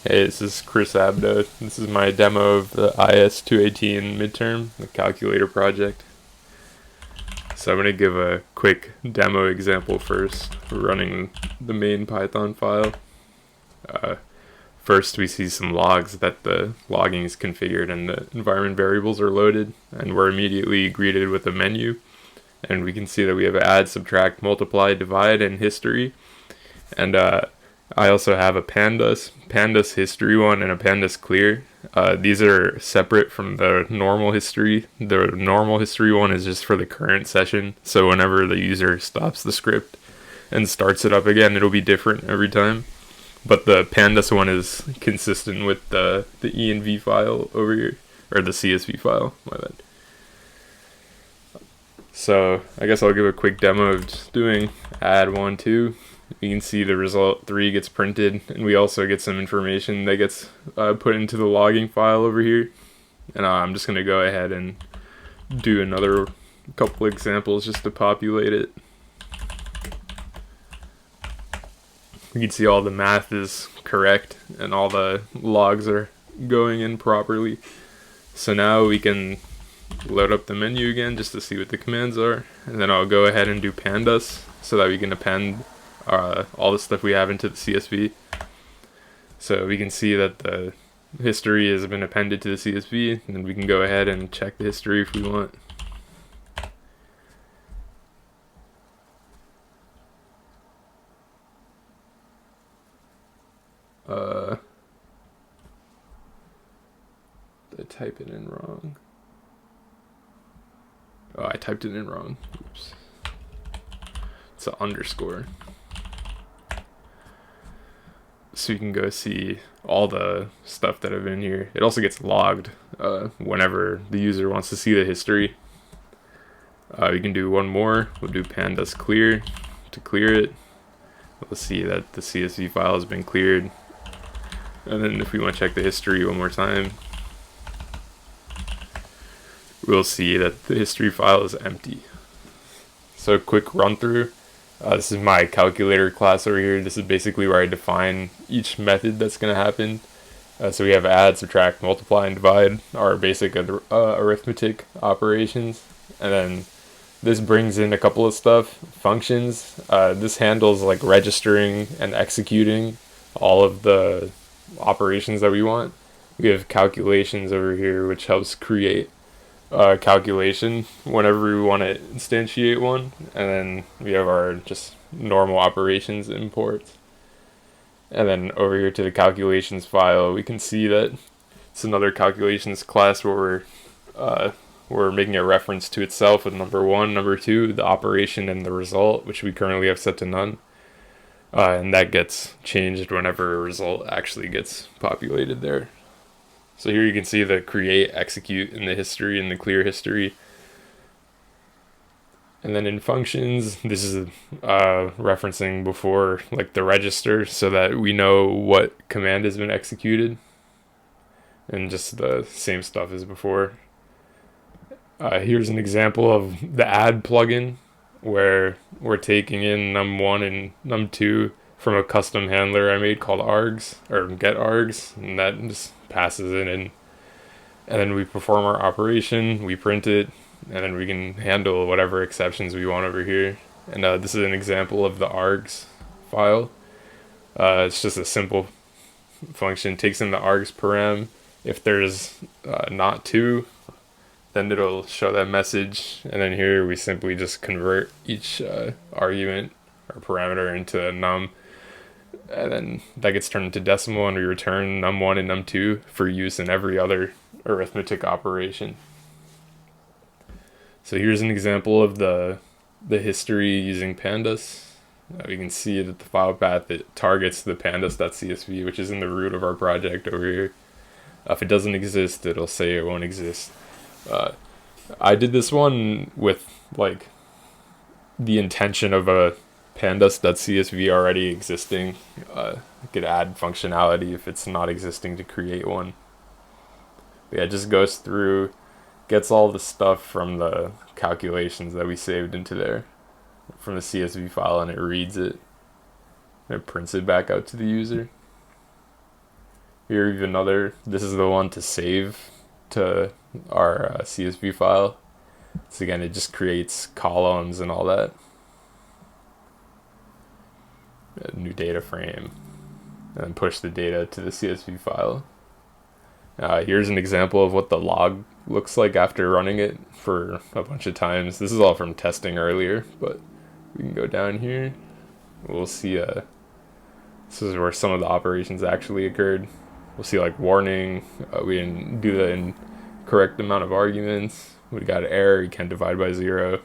Hey, this is Chris Abdo. This is my demo of the IS218 midterm, the calculator project. So I'm going to give a quick demo example first. We're running the main Python file. Uh, First, we see some logs that the logging is configured and the environment variables are loaded, and we're immediately greeted with a menu. And we can see that we have add, subtract, multiply, divide, and history. And I also have a pandas history one and a pandas clear. These are separate from the normal history. The normal history one is just for the current session, so whenever the user stops the script and starts it up again, it'll be different every time. But the pandas one is consistent with the env file over here, or the CSV file, my bad. So I guess I'll give a quick demo of just doing add 1, 2. You can see the result 3 gets printed, and we also get some information that gets put into the logging file over here. And I'm just going to go ahead and do another couple examples just to populate it. You can see all the math is correct and all the logs are going in properly. So now we can load up the menu again just to see what the commands are, and then I'll go ahead and do pandas so that we can append all the stuff we have into the CSV. So we can see that the history has been appended to the CSV, and then we can go ahead and check the history if we want. Did I type it in wrong? Oh, I typed it in wrong. Oops. It's an underscore. So you can go see all the stuff that I've in here. It also gets logged whenever the user wants to see the history. We can do one more. We'll do pandas clear to clear it. We'll see that the CSV file has been cleared. And then if we want to check the history one more time, we'll see that the history file is empty. So quick run through. This is my calculator class over here. This is basically where I define each method that's going to happen. So we have add, subtract, multiply, and divide, our basic arithmetic operations. And then this brings in a couple of stuff, functions. This handles like registering and executing all of the operations that we want. We have calculations over here, which helps create calculation whenever we want to instantiate one, and then we have our just normal operations imports. And then over here to the calculations file, we can see that it's another calculations class where we're making a reference to itself with number 1, number 2, the operation, and the result, which we currently have set to none. And that gets changed whenever a result actually gets populated there. So here you can see the create, execute in the history and the clear history. And then in functions, this is referencing before like the register so that we know what command has been executed. And just the same stuff as before. Here's an example of the add plugin where we're taking in num1 and num2 from a custom handler I made called args, or get args, and that just passes it in, and then we perform our operation, we print it, and then we can handle whatever exceptions we want over here. And this is an example of the args file. It's just a simple function, takes in the args param. If there's not 2, then it'll show that message, and then here we simply just convert each argument or parameter into a num, and then that gets turned into decimal, and we return num1 and num2 for use in every other arithmetic operation. So here's an example of the history using pandas. We can see that the file path, it targets the pandas.csv, which is in the root of our project over here. If it doesn't exist, it'll say it won't exist. I did this one with like the intention of a pandas.csv already existing. I could add functionality if it's not existing to create one. But yeah, it just goes through, gets all the stuff from the calculations that we saved into there from the CSV file, and it reads it and it prints it back out to the user. Here we have another. This is the one to save to our CSV file. So again, it just creates columns and all that. A new data frame, and then push the data to the CSV file. Here's an example of what the log looks like after running it for a bunch of times. This is all from testing earlier, but we can go down here. We'll see, this is where some of the operations actually occurred. We'll see like warning, we didn't do the correct amount of arguments. We got an error, you can't divide by 0.